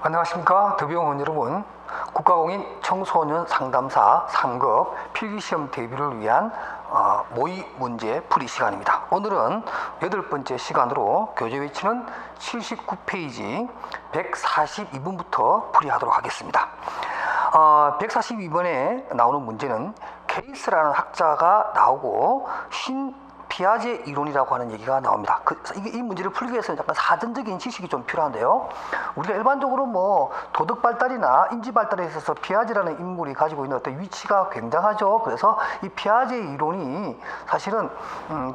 안녕하십니까. 더비용원 여러분. 국가공인 청소년 상담사 3급 필기시험 대비를 위한 모의 문제 풀이 시간입니다. 오늘은 8번째 시간으로 교재 위치는 79페이지 142번부터 풀이하도록 하겠습니다. 142번에 나오는 문제는 케이스라는 학자가 나오고 피아제 이론이라고 하는 얘기가 나옵니다. 이 문제를 풀기 위해서는 약간 사전적인 지식이 좀 필요한데요. 우리가 일반적으로 도덕 발달이나 인지 발달에 있어서 피아제라는 인물이 가지고 있는 어떤 위치가 굉장하죠. 그래서 이 피아제 이론이 사실은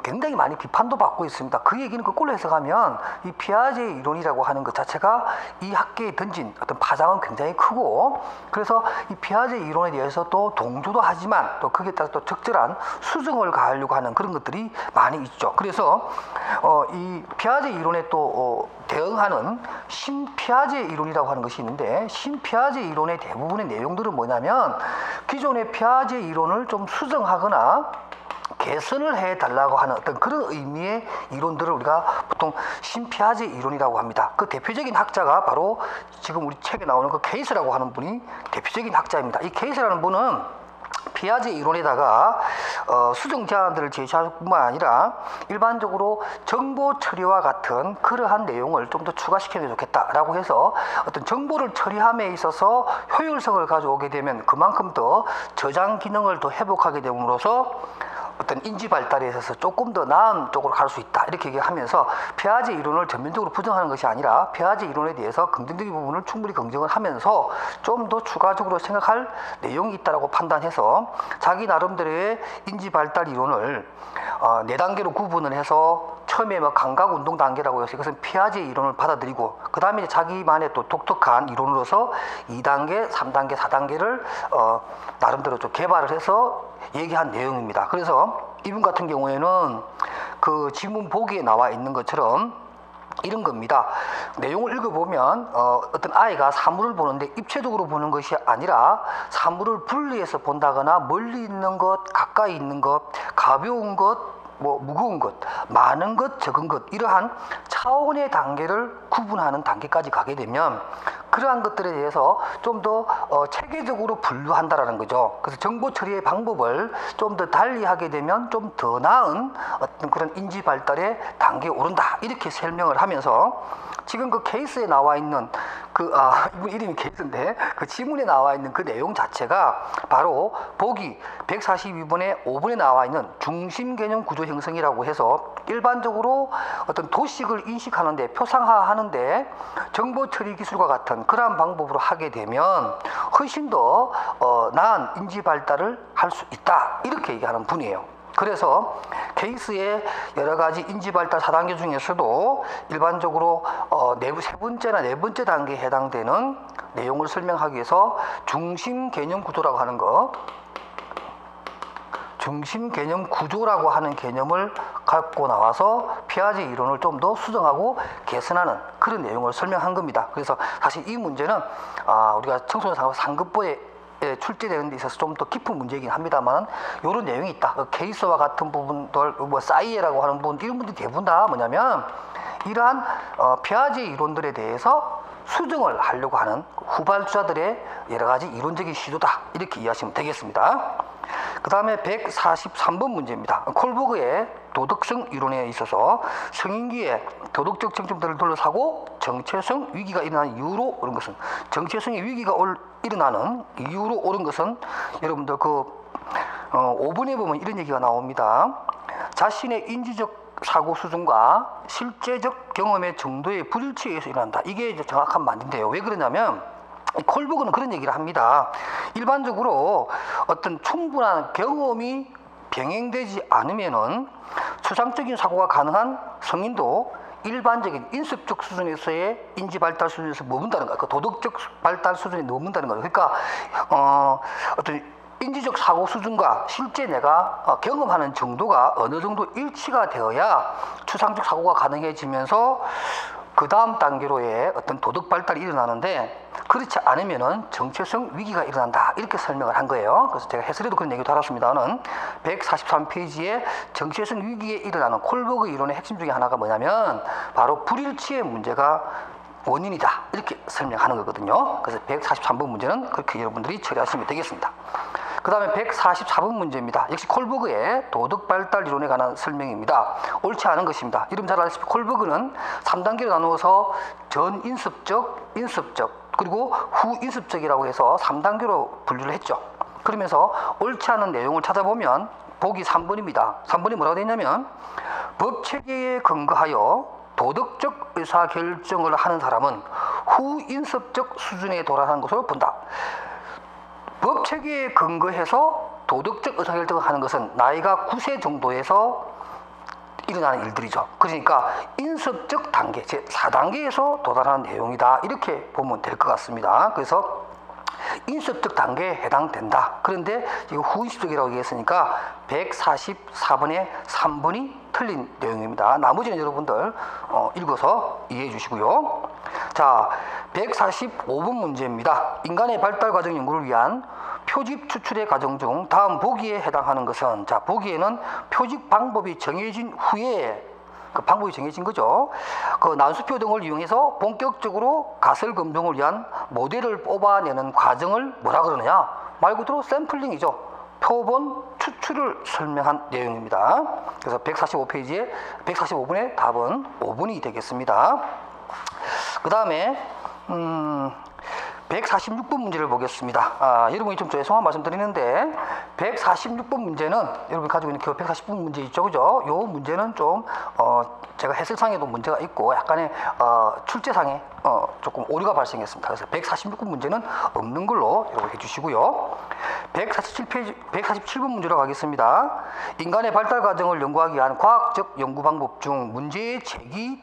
굉장히 많이 비판도 받고 있습니다. 그 얘기는 거꾸로 해석하면 이 피아제 이론이라고 하는 것 자체가 이 학계에 던진 어떤 파장은 굉장히 크고, 그래서 이 피아제 이론에 대해서 또 동조도 하지만 또 거기에 따라 또 적절한 수정을 가하려고 하는 그런 것들이 많이 있죠. 그래서 이 피아제 이론에 또 대응하는 신피아제 이론이라고 하는 것이 있는데, 신피아제 이론의 대부분의 내용들은 뭐냐면 기존의 피아제 이론을 좀 수정하거나 개선을 해달라고 하는 어떤 그런 의미의 이론들을 우리가 보통 신피아제 이론이라고 합니다. 그 대표적인 학자가 바로 지금 우리 책에 나오는 그 케이스라고 하는 분이 대표적인 학자입니다. 이 케이스라는 분은 피아제 이론에다가 수정 제안들을 제시할 뿐만 아니라 일반적으로 정보 처리와 같은 그러한 내용을 좀 더 추가시키면 좋겠다라고 해서 어떤 정보를 처리함에 있어서 효율성을 가져오게 되면 그만큼 더 저장 기능을 더 회복하게 됨으로써 어떤 인지 발달에 있어서 조금 더 나은 쪽으로 갈 수 있다, 이렇게 얘기하면서 피아제 이론을 전면적으로 부정하는 것이 아니라 피아제 이론에 대해서 긍정적인 부분을 충분히 긍정을 하면서 좀 더 추가적으로 생각할 내용이 있다라고 판단해서 자기 나름대로의 인지 발달 이론을 4단계로 구분을 해서 처음에 감각 운동 단계라고 해서 이것은 피아제 이론을 받아들이고, 그 다음에 자기만의 또 독특한 이론으로서 2단계, 3단계, 4단계를 나름대로 좀 개발을 해서 얘기한 내용입니다. 그래서 이분 같은 경우에는 그 지문 보기에 나와 있는 것처럼 이런 겁니다. 내용을 읽어보면 어떤 아이가 사물을 보는데 입체적으로 보는 것이 아니라 사물을 분리해서 본다거나 멀리 있는 것, 가까이 있는 것, 가벼운 것, 무거운 것, 많은 것, 적은 것, 이러한 차원의 단계를 구분하는 단계까지 가게 되면 그러한 것들에 대해서 좀 더 체계적으로 분류한다라는 거죠. 그래서 정보 처리의 방법을 좀 더 달리 하게 되면 좀 더 나은 어떤 그런 인지 발달의 단계에 오른다, 이렇게 설명을 하면서 지금 그 케이스에 나와 있는 이분 이름이 케이스인데 그 지문에 나와 있는 그 내용 자체가 바로 보기 142번에 5번에 나와 있는 중심 개념 구조 형성이라고 해서 일반적으로 어떤 도식을 인식하는데, 표상화하는데 정보 처리 기술과 같은 그러한 방법으로 하게 되면 훨씬 더 나은 인지 발달을 할 수 있다, 이렇게 얘기하는 분이에요. 그래서 케이스의 여러 가지 인지 발달 4단계 중에서도 일반적으로 세 번째나 네 번째 단계에 해당되는 내용을 설명하기 위해서 중심 개념 구조라고 하는 거, 중심 개념 구조라고 하는 개념을 갖고 나와서 피아제 이론을 좀 더 수정하고 개선하는 그런 내용을 설명한 겁니다. 그래서 사실 이 문제는 우리가 청소년 상급부에 출제되는 데 있어서 좀 더 깊은 문제이긴 합니다만 이런 내용이 있다. 케이스와 같은 부분들, 사이에라고 하는 부분, 이런 분들이 대부분 다 뭐냐면 이러한 피아제 이론들에 대해서 수정을 하려고 하는 후발주자들의 여러 가지 이론적인 시도다, 이렇게 이해하시면 되겠습니다. 그 다음에 143번 문제입니다. 콜버그의 도덕성 이론에 있어서 성인기에 도덕적 정점들을 둘러싸고 정체성 위기가 일어나는 이유로 옳은 것은, 정체성의 위기가 일어나는 이유로 옳은 것은, 여러분들 5번에 보면 이런 얘기가 나옵니다. 자신의 인지적 사고 수준과 실제적 경험의 정도의 불일치에 의해서 일어난다. 이게 이제 정확한 말인데요. 왜 그러냐면 콜버그는 그런 얘기를 합니다. 일반적으로 어떤 충분한 경험이 병행되지 않으면은 추상적인 사고가 가능한 성인도 일반적인 인습적 수준에서의 인지 발달 수준에서 머문다는 거예요. 그 도덕적 발달 수준에 머문다는 거예요. 그러니까 어떤 인지적 사고 수준과 실제 내가 경험하는 정도가 어느 정도 일치가 되어야 추상적 사고가 가능해지면서 그 다음 단계로의 어떤 도덕 발달이 일어나는데, 그렇지 않으면은 정체성 위기가 일어난다, 이렇게 설명을 한 거예요. 그래서 제가 해설에도 그런 얘기도 달았습니다는 143페이지에 정체성 위기에 일어나는 콜버그 이론의 핵심 중에 하나가 뭐냐면 바로 불일치의 문제가 원인이다. 이렇게 설명하는 거거든요. 그래서 143번 문제는 그렇게 여러분들이 처리하시면 되겠습니다. 그 다음에 144번 문제입니다. 역시 콜버그의 도덕 발달 이론에 관한 설명입니다. 옳지 않은 것입니다. 이름 잘 아시다시피 콜버그는 3단계로 나누어서 전인습적, 인습적, 그리고 후인습적이라고 해서 3단계로 분류를 했죠. 그러면서 옳지 않은 내용을 찾아보면 보기 3번입니다. 3번이 뭐라고 되어 있냐면 법체계에 근거하여 도덕적 의사결정을 하는 사람은 후인습적 수준에 도달하는 것으로 본다. 법체계에 근거해서 도덕적 의사결정을 하는 것은 나이가 9세 정도에서 일어나는 일들이죠. 그러니까 인습적 단계, 제 4단계에서 도달하는 내용이다. 이렇게 보면 될 것 같습니다. 그래서 인습적 단계에 해당된다. 그런데 이거 후인습적이라고 얘기했으니까 144번에 3번이 틀린 내용입니다. 나머지는 여러분들 읽어서 이해해 주시고요. 자, 145번 문제입니다. 인간의 발달 과정 연구를 위한 표집 추출의 과정 중 다음 보기에 해당하는 것은, 자, 보기에는 표집 방법이 정해진 후에, 그 방법이 정해진 거죠. 그 난수표 등을 이용해서 본격적으로 가설 검증을 위한 모델을 뽑아내는 과정을 뭐라 그러느냐? 말 그대로 샘플링이죠. 표본 추출을 설명한 내용입니다. 그래서 145페이지에 145번의 답은 5번이 되겠습니다. 그 다음에 146번 문제를 보겠습니다. 여러분이 좀 죄송한 말씀 드리는데 146번 문제는 여러분이 가지고 있는 그 140번 문제 있죠, 그죠? 요 문제는 좀 제가 해설상에도 문제가 있고 약간의 출제상에 조금 오류가 발생했습니다. 그래서 146번 문제는 없는 걸로 여러분 해주시고요. 147번 문제로 가겠습니다. 인간의 발달 과정을 연구하기 위한 과학적 연구 방법 중 문제의 제기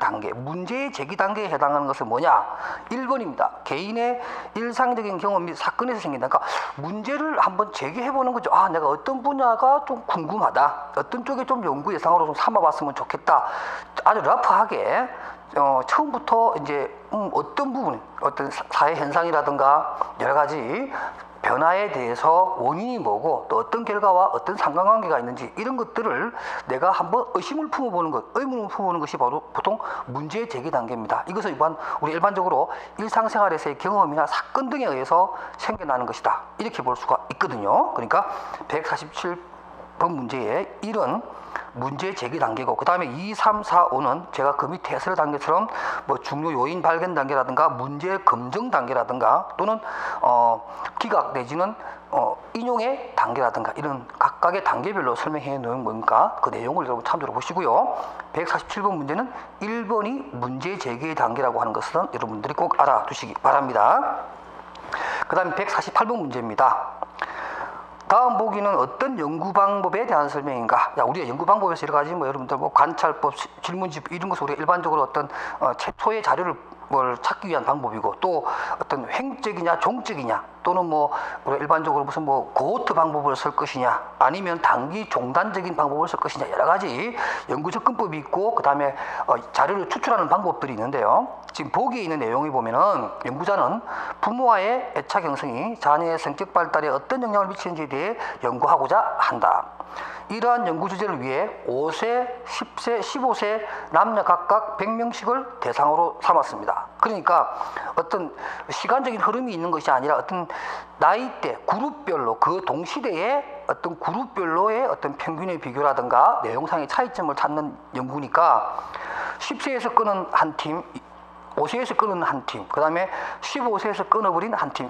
단계에 해당하는 것은 뭐냐? 1번입니다. 개인의 일상적인 경험 및 사건에서 생긴다. 그러니까 문제를 한번 제기해보는 거죠. 내가 어떤 분야가 좀 궁금하다. 어떤 쪽에 좀 연구 예상으로 좀 삼아봤으면 좋겠다. 아주 러프하게 처음부터 이제 어떤 부분, 어떤 사회 현상이라든가 여러 가지 변화에 대해서 원인이 뭐고 또 어떤 결과와 어떤 상관관계가 있는지 이런 것들을 내가 한번 의심을 품어보는 것, 의문을 품어보는 것이 바로 보통 문제 제기 단계입니다. 이것은 우리 일반적으로 일상생활에서의 경험이나 사건 등에 의해서 생겨나는 것이다. 이렇게 볼 수가 있거든요. 그러니까 147번 문제에 1은 문제 제기 단계고, 그 다음에 2, 3, 4, 5는 제가 그 밑에 해설 단계처럼 뭐 중요 요인 발견 단계라든가 문제 검증 단계라든가 또는 기각 내지는 인용의 단계라든가 이런 각각의 단계별로 설명해 놓은 거니까 그 내용을 여러분 참조해 보시고요. 147번 문제는 1번이 문제 제기 단계라고 하는 것은 여러분들이 꼭 알아두시기 바랍니다. 그 다음에 148번 문제입니다. 다음 보기는 어떤 연구 방법에 대한 설명인가? 우리가 연구 방법에서 여러 가지 여러분들 관찰법, 질문집 이런 것을 우리가 일반적으로 어떤 최초의 자료를 찾기 위한 방법이고, 또 어떤 횡적이냐 종적이냐 또는 우리가 일반적으로 무슨 고호트 방법을 쓸 것이냐 아니면 단기 종단적인 방법을 쓸 것이냐 여러 가지 연구 접근법이 있고, 그 다음에 자료를 추출하는 방법들이 있는데요. 지금 보기에 있는 내용을 보면은 연구자는 부모와의 애착 형성이 자녀의 성격 발달에 어떤 영향을 미치는지에 대해 연구하고자 한다. 이러한 연구 주제를 위해 5세, 10세, 15세 남녀 각각 100명씩을 대상으로 삼았습니다. 그러니까 어떤 시간적인 흐름이 있는 것이 아니라 어떤 나이대, 그룹별로 그 동시대에 어떤 그룹별로의 어떤 평균의 비교라든가 내용상의 차이점을 찾는 연구니까 10세에서 끄는 한 팀, 5세에서 끊은 한 팀, 그 다음에 15세에서 끊어버린 한 팀,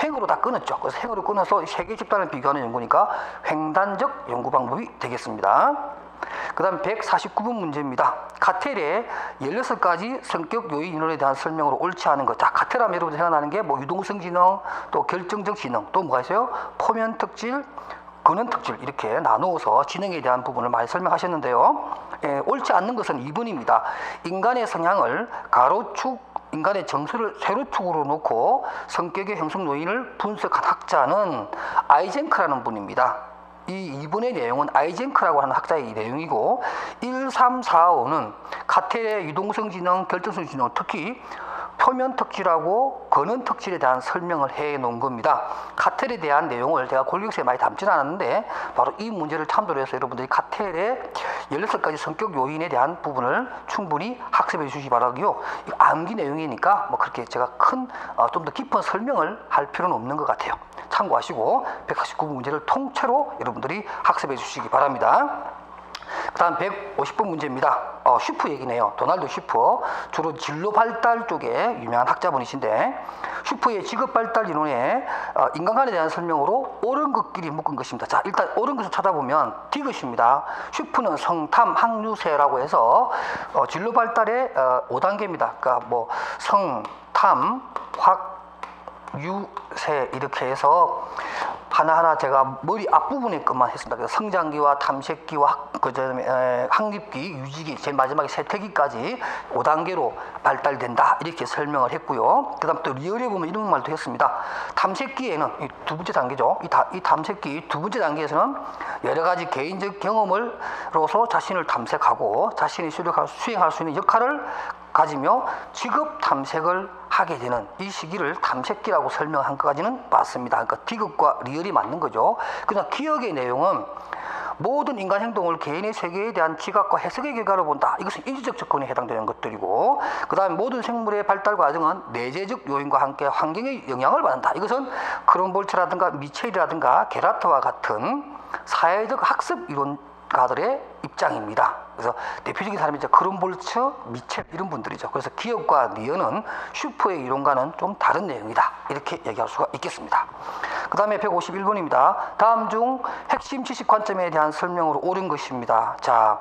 횡으로 다 끊었죠. 그래서 횡으로 끊어서 세계 집단을 비교하는 연구니까 횡단적 연구 방법이 되겠습니다. 그 다음 149번 문제입니다. 카텔의 16가지 성격 요인 인원에 대한 설명으로 옳지 않은 것. 자, 카텔하면 여러분들 생각나는 게 유동성 지능, 또 결정적 지능, 또 뭐가 있어요? 포면 특질, 근원 특질 이렇게 나누어서 지능에 대한 부분을 많이 설명하셨는데요. 옳지 않는 것은 2번입니다. 인간의 성향을 인간의 정서를 세로축으로 놓고 성격의 형성 요인을 분석한 학자는 아이젠크라는 분입니다. 이 2번의 내용은 아이젠크라고 하는 학자의 내용이고, 1, 3, 4, 5는 카텔의 유동성 지능, 결정성 지능, 특히 표면 특질하고 근원 특질에 대한 설명을 해 놓은 겁니다. 카텔에 대한 내용을 제가 골격수에 많이 담지는 않았는데 바로 이 문제를 참조로 해서 여러분들이 카텔의 16가지 성격 요인에 대한 부분을 충분히 학습해 주시기 바라고요. 암기 내용이니까 뭐 그렇게 제가 큰 좀 더 깊은 설명을 할 필요는 없는 것 같아요. 참고하시고 149번 문제를 통째로 여러분들이 학습해 주시기 바랍니다. 그 다음 150번 문제입니다. 슈프 얘기네요. 도널드 슈프. 주로 진로 발달 쪽에 유명한 학자분이신데 슈프의 직업 발달 이론에 인간관에 대한 설명으로 옳은 것끼리 묶은 것입니다. 자, 일단 옳은 것을 찾아보면 디귿입니다. 슈프는 성탐, 학유세라고 해서 진로 발달의 5단계입니다. 그러니까 뭐 성탐, 학유세 이렇게 해서 하나하나 제가 머리 앞부분에 것만 했습니다. 그래서 성장기와 탐색기와 그다음에 확립기, 유지기, 제일 마지막에 세태기까지 5단계로 발달된다 이렇게 설명을 했고요. 그다음 또 리얼에 보면 이런 말도 했습니다. 탐색기에는 이 두 번째 단계죠. 이 탐색기 두 번째 단계에서는 여러 가지 개인적 경험으로서 자신을 탐색하고 자신이 수행할 수 있는 역할을 가지며 직업 탐색을 하게 되는 이 시기를 탐색기라고 설명한 것까지는 맞습니다. 그러니까 디귿과 리얼이 맞는 거죠. 그러나 기억의 내용은 모든 인간 행동을 개인의 세계에 대한 지각과 해석의 결과로 본다. 이것은 인지적 접근에 해당되는 것들이고, 그 다음에 모든 생물의 발달 과정은 내재적 요인과 함께 환경의 영향을 받는다. 이것은 크롬볼츠라든가 미첼이라든가 게라트와 같은 사회적 학습 이론가들의 입장입니다. 그래서 대표적인 사람이 이제 크롬볼츠, 미첼 이런 분들이죠. 그래서 기억과 니언은 슈퍼의 이론과는 좀 다른 내용이다. 이렇게 얘기할 수가 있겠습니다. 그 다음에 151번입니다. 다음 중 핵심 지식 관점에 대한 설명으로 옳은 것입니다. 자,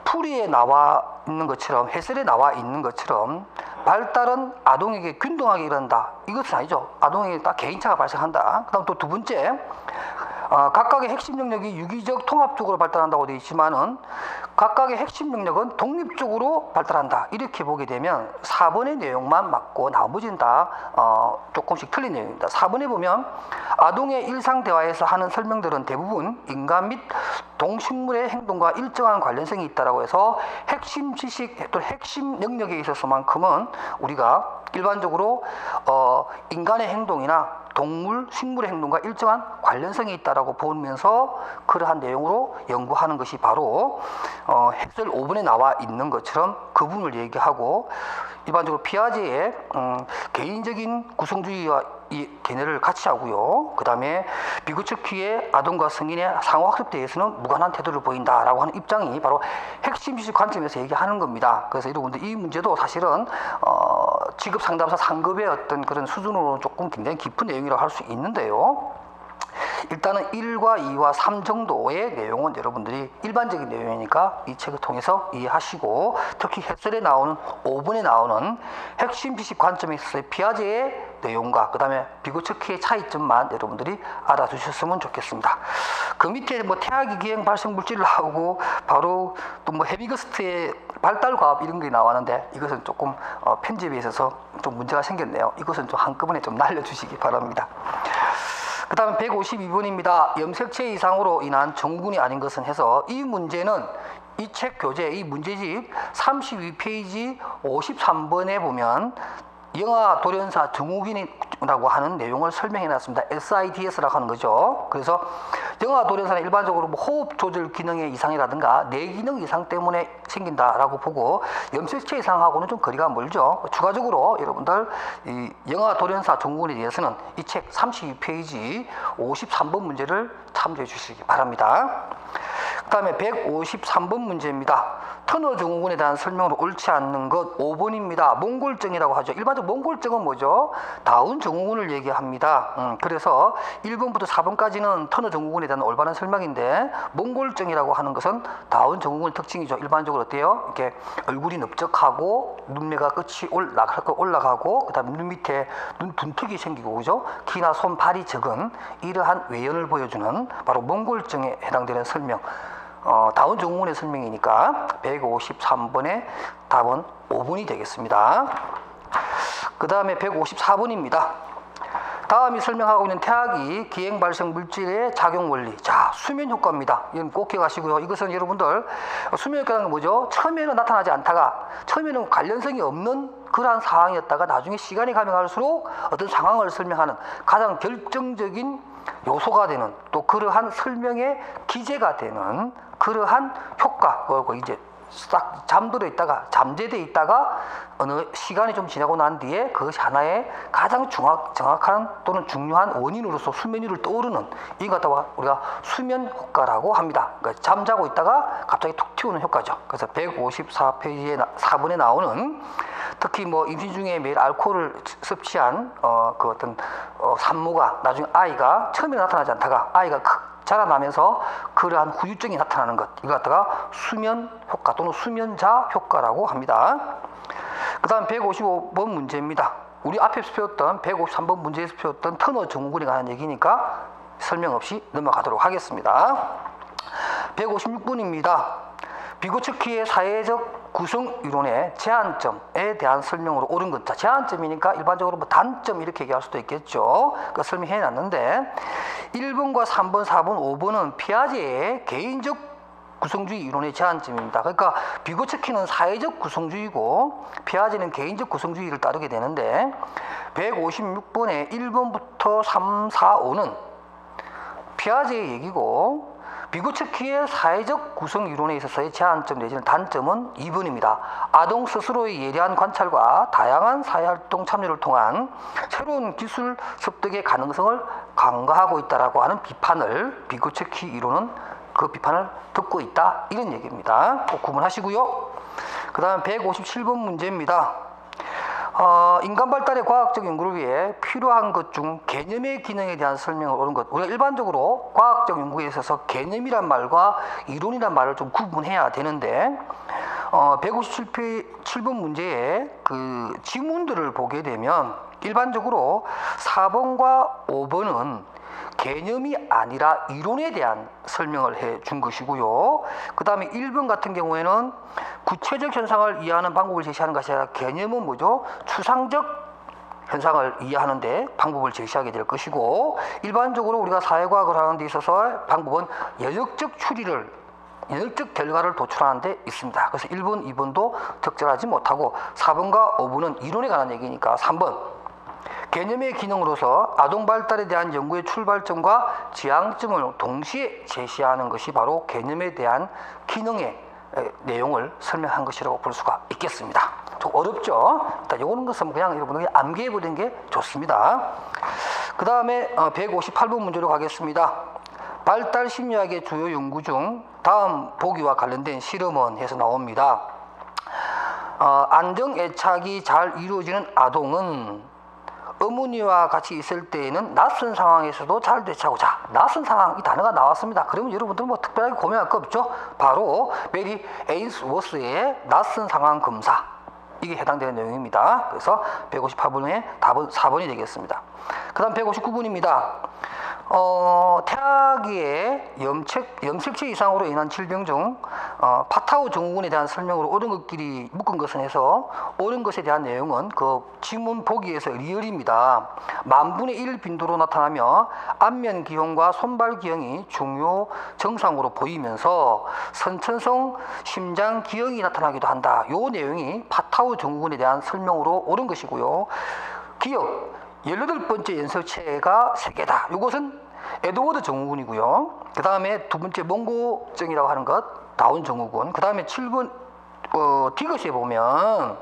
풀이에 나와 있는 것처럼, 해설에 나와 있는 것처럼 발달은 아동에게 균등하게 일어난다. 이것은 아니죠. 아동에게 딱 개인차가 발생한다. 그 다음 또 두 번째, 각각의 핵심 영역이 유기적 통합적으로 발달한다고 되어 있지만은 각각의 핵심 영역은 독립적으로 발달한다. 이렇게 보게 되면 4번의 내용만 맞고 나머지는 다 조금씩 틀린 내용입니다. 4번에 보면 아동의 일상 대화에서 하는 설명들은 대부분 인간 및 동식물의 행동과 일정한 관련성이 있다라고 해서 핵심 지식 또 핵심 영역에 있어서만큼은 우리가 일반적으로 인간의 행동이나 동물, 식물의 행동과 일정한 관련성이 있다라고 보면서 그러한 내용으로 연구하는 것이 바로 해설 5번에 나와 있는 것처럼 그 부분을 얘기하고, 일반적으로 피아제의 개인적인 구성주의와 이 개념을 같이 하고요. 그 다음에 비구츠키의 아동과 성인의 상호학습 대해서는 무관한 태도를 보인다라고 하는 입장이 바로 핵심 지식 관점에서 얘기하는 겁니다. 그래서 여러분들 이 문제도 사실은 직업 상담사 상급의 어떤 그런 수준으로 조금 굉장히 깊은 내용이라고 할 수 있는데요. 일단은 1과 2와 3 정도의 내용은 여러분들이 일반적인 내용이니까 이 책을 통해서 이해하시고, 특히 해설에 나오는 5번에 나오는 핵심 지식 관점에 있어서의 피아제의 내용과 그 다음에 비구츠키의 차이점만 여러분들이 알아두셨으면 좋겠습니다. 그 밑에 뭐 태아기 기행 발생 물질을 나오고 바로 또 뭐 헤비거스트의 발달과학 이런 게 나왔는데 이것은 조금 편집에 있어서 좀 문제가 생겼네요. 이것은 좀 한꺼번에 좀 날려주시기 바랍니다. 그 다음에 152번입니다. 염색체 이상으로 인한 증후군이 아닌 것은 해서 이 문제는 이 책 교재, 이 문제집 32페이지 53번에 보면 영아 돌연사 증후군이라고 하는 내용을 설명해 놨습니다. SIDS라고 하는 거죠. 그래서 영아 돌연사는 일반적으로 뭐 호흡 조절 기능의 이상이라든가 뇌기능 이상 때문에 생긴다라고 보고, 염색체 이상하고는 좀 거리가 멀죠. 추가적으로 여러분들 이 영아 돌연사 증후군에 대해서는 이 책 32페이지 53번 문제를 참조해 주시기 바랍니다. 그 다음에 153번 문제입니다. 터너 증후군에 대한 설명으로 옳지 않는 것 5번입니다. 몽골증이라고 하죠. 일반적으로 몽골증은 뭐죠? 다운 증후군을 얘기합니다. 그래서 1번부터 4번까지는 터너 증후군에 대한 올바른 설명인데, 몽골증이라고 하는 것은 다운 증후군의 특징이죠. 일반적으로 어때요? 이렇게 얼굴이 넓적하고 눈매가 끝이 올라가고 그 다음에 눈 밑에 눈 분턱이 생기고, 그죠? 키나 손, 발이 적은 이러한 외연을 보여주는 바로 몽골증에 해당되는 설명. 다운 증후군의 설명이니까 153번의 답은 5번이 되겠습니다. 그 다음에 154번입니다. 다음이 설명하고 있는 태학이 기행 발생 물질의 작용 원리. 자, 수면 효과입니다. 이건 꼭 기억하시고요. 이것은 여러분들 수면 효과라는 게 뭐죠? 처음에는 나타나지 않다가 처음에는 관련성이 없는 그러한 상황이었다가 나중에 시간이 가면 갈수록 어떤 상황을 설명하는 가장 결정적인 요소가 되는 또 그러한 설명의 기제가 되는 그러한 효과. 그리고 이제 싹 잠들어 있다가 잠재돼 있다가 어느 시간이 좀 지나고 난 뒤에 그것이 하나의 가장 정확한 또는 중요한 원인으로서 수면위를 떠오르는 이것 갖다가 우리가 수면 효과라고 합니다. 그러니까 잠자고 있다가 갑자기 툭 튀우는 효과죠. 그래서 154페이지에 4번에 나오는 특히 뭐 임신 중에 매일 알코올을 섭취한 그 어떤 산모가 나중에 아이가 처음에 나타나지 않다가 아이가 자라나면서 그러한 후유증이 나타나는 것, 이거 갖다가 수면 효과 또는 수면자 효과라고 합니다. 그 다음 155번 문제입니다. 우리 앞에서 배웠던 153번 문제에서 배웠던 터너 증후군에 관한 얘기니까 설명 없이 넘어가도록 하겠습니다. 156번입니다. 비고츠키의 사회적 구성 이론의 제한점에 대한 설명으로 옳은 것. 자, 제한점이니까 일반적으로 뭐 단점 이렇게 얘기할 수도 있겠죠. 그 설명해 놨는데 1번과 3번, 4번, 5번은 피아제의 개인적 구성주의 이론의 제한점입니다. 그러니까 비고츠키는 사회적 구성주의고 피아제는 개인적 구성주의를 따르게 되는데 156번에 1번부터 3, 4, 5는 피아제의 얘기고 비고츠키의 사회적 구성 이론에 있어서의 제한점 내지는 단점은 2번입니다. 아동 스스로의 예리한 관찰과 다양한 사회활동 참여를 통한 새로운 기술 습득의 가능성을 강화하고 있다라고 하는 비판을 비고츠키 이론은 그 비판을 듣고 있다 이런 얘기입니다. 꼭 구분하시고요. 그 다음 157번 문제입니다. 인간 발달의 과학적 연구를 위해 필요한 것 중 개념의 기능에 대한 설명을 옳은 것. 우리가 일반적으로 과학적 연구에 있어서 개념이란 말과 이론이란 말을 좀 구분해야 되는데 157번 문제에 그 지문들을 보게 되면 일반적으로 4번과 5번은 개념이 아니라 이론에 대한 설명을 해 준 것이고요. 그 다음에 1번 같은 경우에는 구체적 현상을 이해하는 방법을 제시하는 것이 아니라 개념은 뭐죠? 추상적 현상을 이해하는데 방법을 제시하게 될 것이고 일반적으로 우리가 사회과학을 하는 데 있어서 방법은 연역적 결과를 도출하는 데 있습니다. 그래서 1번, 2번도 적절하지 못하고 4번과 5번은 이론에 관한 얘기니까 3번 개념의 기능으로서 아동 발달에 대한 연구의 출발점과 지향점을 동시에 제시하는 것이 바로 개념에 대한 기능의 내용을 설명한 것이라고 볼 수가 있겠습니다. 좀 어렵죠? 일단 이런 것은 그냥 여러분들이 암기해 보는 게 좋습니다. 그 다음에 158번 문제로 가겠습니다. 발달 심리학의 주요 연구 중 다음 보기와 관련된 실험은 해서 나옵니다. 안정 애착이 잘 이루어지는 아동은 어머니와 같이 있을 때에는 낯선 상황에서도 잘 대처하고, 자, 낯선 상황 이 단어가 나왔습니다. 그러면 여러분들 뭐 특별하게 고민할 거 없죠? 바로 메리 에인스워스의 낯선 상황 검사, 이게 해당되는 내용입니다. 그래서 158번의 답은 4번이 되겠습니다. 그 다음 159번입니다. 태아기의 염색체 이상으로 인한 질병 중 파타우 증후군에 대한 설명으로 옳은 것끼리 묶은 것은 해서 옳은 것에 대한 내용은 그 지문 보기에서 리얼입니다. 만분의 1 빈도로 나타나며 안면 기형과 손발 기형이 중요 증상으로 보이면서 선천성 심장 기형이 나타나기도 한다. 요 내용이 파타우 증후군에 대한 설명으로 옳은 것이고요. 기억 18번째 연설체가 3개다. 이것은 에드워드 증후군이고요. 그 다음에 두 번째 몽고증이라고 하는 것, 다운 증후군. 그 다음에 7번 디귿에 보면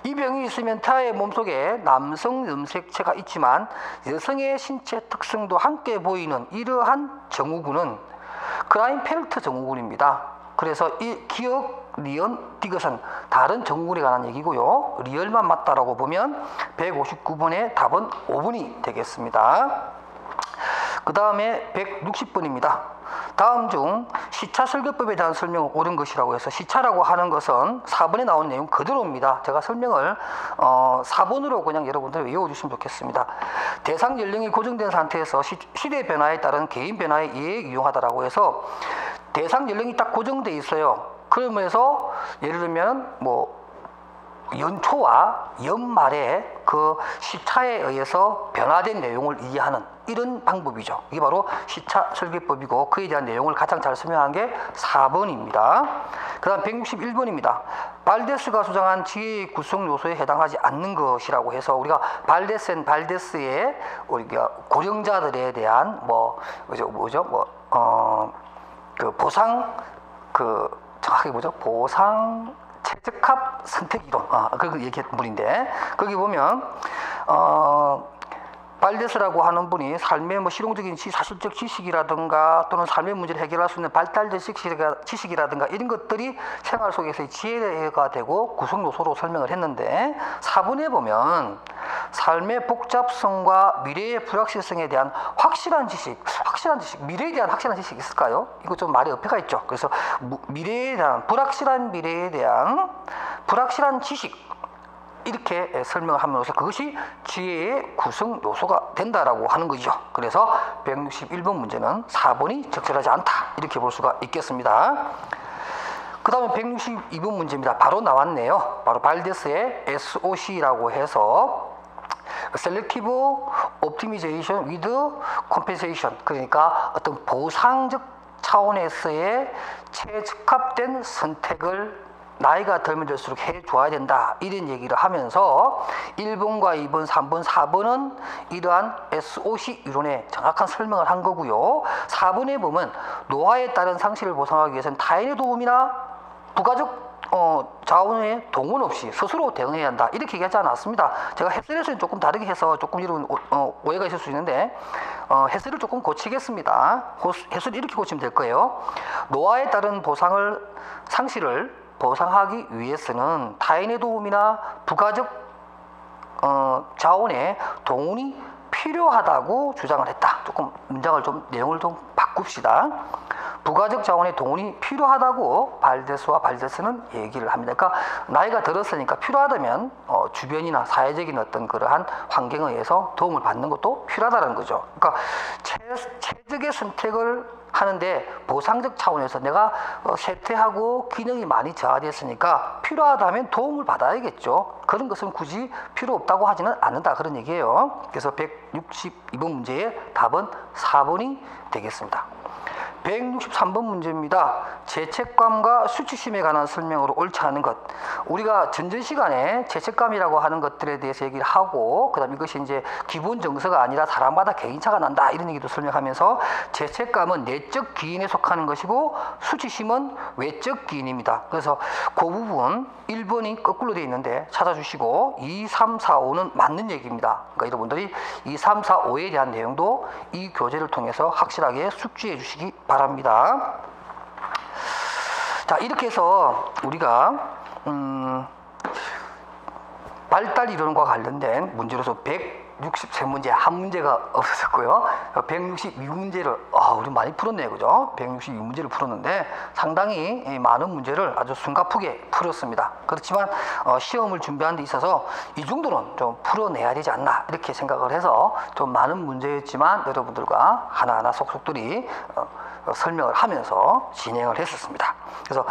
이 병이 있으면 태아의 몸속에 남성 염색체가 있지만 여성의 신체 특성도 함께 보이는 이러한 증후군은 크라인펠트 증후군입니다. 그래서 이 기억, 리언, 디귿은 다른 증후군에 관한 얘기고요. 리얼만 맞다라고 보면 159번의 답은 5번이 되겠습니다. 그 다음에 160번입니다. 다음 중 시차 설계법에 대한 설명은 옳은 것이라고 해서 시차라고 하는 것은 4번에 나온 내용 그대로입니다. 제가 설명을 4번으로 그냥 여러분들 외워주시면 좋겠습니다. 대상 연령이 고정된 상태에서 시대 변화에 따른 개인 변화에 의해 유용하다라고 해서 대상 연령이 딱 고정돼 있어요. 그러면서 예를 들면 뭐 연초와 연말에 그 시차에 의해서 변화된 내용을 이해하는 이런 방법이죠. 이게 바로 시차 설계법이고 그에 대한 내용을 가장 잘 설명한 게 4번입니다. 그 다음 161번입니다. 발데스가 주장한 지혜의 구성 요소에 해당하지 않는 것이라고 해서 우리가 발데스의 우리가 고령자들에 대한 그 보상 정확하게 보상 최적합 선택 이론 그걸 얘기했던 분인데 거기 보면 발데스라고 하는 분이 삶의 실용적인 사실적 지식이라든가 또는 삶의 문제를 해결할 수 있는 발달된 지식이라든가 이런 것들이 생활 속에서의 지혜가 되고 구성 요소로 설명을 했는데 4번에 보면 삶의 복잡성과 미래의 불확실성에 대한 확실한 지식, 미래에 대한 확실한 지식이 있을까요? 이거 좀 말이 어폐가 있죠. 그래서 미래에 대한 불확실한 미래에 대한 불확실한 지식 이렇게 설명을 하면서 그것이 지혜의 구성 요소가 된다라고 하는 거죠. 그래서 161번 문제는 4번이 적절하지 않다 이렇게 볼 수가 있겠습니다. 그 다음에 162번 문제입니다. 바로 나왔네요. 바로 발데스의 SOC라고 해서 Selective Optimization with Compensation, 그러니까 어떤 보상적 차원에서의 최적합된 선택을 나이가 들면 들수록 해줘야 된다 이런 얘기를 하면서 1번과 2번, 3번, 4번은 이러한 SOC 이론의 정확한 설명을 한 거고요. 4번에 보면 노화에 따른 상실을 보상하기 위해서는 타인의 도움이나 부가적 자원의 동원 없이 스스로 대응해야 한다 이렇게 얘기하지 않았습니다. 제가 해설에서는 조금 다르게 해서 조금 이런 오해가 있을 수 있는데 해설을 조금 고치겠습니다. 해설을 이렇게 고치면 될 거예요. 노화에 따른 상실을 보상하기 위해서는 타인의 도움이나 부가적 자원의 동원이 필요하다고 주장을 했다. 조금 문장을 내용을 좀 바꿉시다. 부가적 자원의 동원이 필요하다고 발데스는 얘기를 합니다. 그러니까 나이가 들었으니까 필요하다면 주변이나 사회적인 어떤 그러한 환경에 의해서 도움을 받는 것도 필요하다는 거죠. 그러니까 최적의 선택을 하는데 보상적 차원에서 내가 쇠퇴하고 기능이 많이 저하됐으니까 필요하다면 도움을 받아야겠죠. 그런 것은 굳이 필요 없다고 하지는 않는다 그런 얘기예요. 그래서 162번 문제의 답은 4번이 되겠습니다. 163번 문제입니다. 죄책감과 수치심에 관한 설명으로 옳지 않은 것. 우리가 전전 시간에 죄책감이라고 하는 것들에 대해서 얘기를 하고 그다음 이것이 이제 기본 정서가 아니라 사람마다 개인차가 난다 이런 얘기도 설명하면서 죄책감은 내적 기인에 속하는 것이고 수치심은 외적 기인입니다. 그래서 그 부분 1번이 거꾸로 되어 있는데 찾아주시고 2, 3, 4, 5는 맞는 얘기입니다. 그러니까 여러분들이 2, 3, 4, 5에 대한 내용도 이 교재를 통해서 확실하게 숙지해 주시기 바랍니다. 자, 이렇게 해서 우리가 발달 이론과 관련된 문제로서 163문제 한 문제가 없었고요. 162문제를 우리 많이 풀었네요, 그죠? 162문제를 풀었는데 상당히 많은 문제를 아주 숨가쁘게 풀었습니다. 그렇지만 시험을 준비하는 데 있어서 이 정도는 좀 풀어내야 되지 않나 이렇게 생각을 해서 좀 많은 문제였지만 여러분들과 하나하나 속속들이 설명을 하면서 진행을 했었습니다. 그래서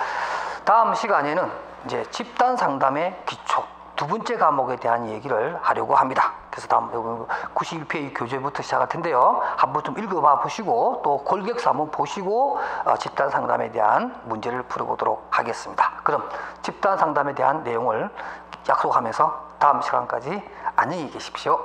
다음 시간에는 이제 집단 상담의 기초 두 번째 과목에 대한 얘기를 하려고 합니다. 그래서 다음 91페이지 교재부터 시작할 텐데요. 한번 좀 읽어봐 보시고 또 골격수 한번 보시고 집단 상담에 대한 문제를 풀어보도록 하겠습니다. 그럼 집단 상담에 대한 내용을 약속하면서 다음 시간까지 안녕히 계십시오.